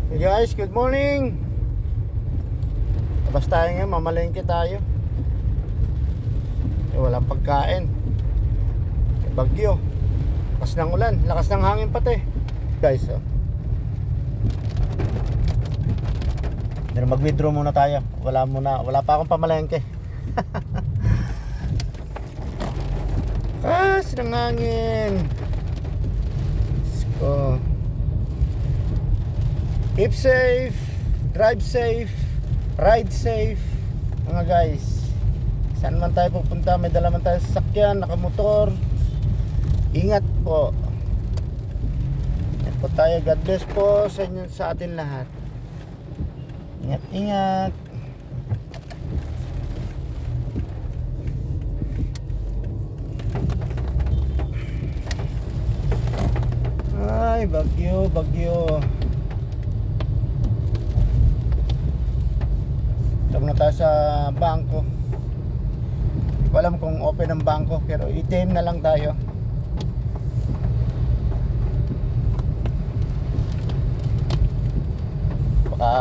Hey guys, good morning. Labas tayo ngayon, mamalengke tayo. Walang pagkain. Bagyo. Lakas ng ulan, lakas ng hangin pati. Guys, oh. Pero mag-withdraw muna tayo. Wala pa akong pamalengke. Lakas ng hangin. Let's go. Keep safe, drive safe, ride safe. Mga guys, saan man tayo pupunta, may dala man tayo sasakyan, nakamotor. Ingat po. Ingat po tayo. God bless po sa inyo, sa atin lahat. Ingat, ingat. Ay, bagyo, bagyo. Tawag na tayo sa bangko. Hindi ko alam kung open ang bangko, pero ATM na lang tayo. Baka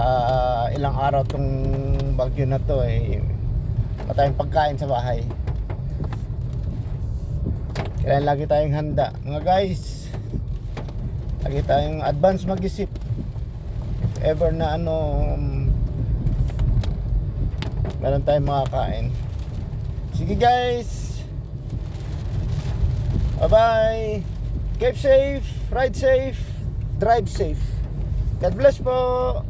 ilang araw tong bagyo na to wala tayong pagkain sa bahay. Kaya lagi tayong handa mga guys. Lagi tayong advance mag-isip. If ever na meron tayong makakain. Sige guys, bye bye. Keep safe, ride safe, drive safe. God bless po.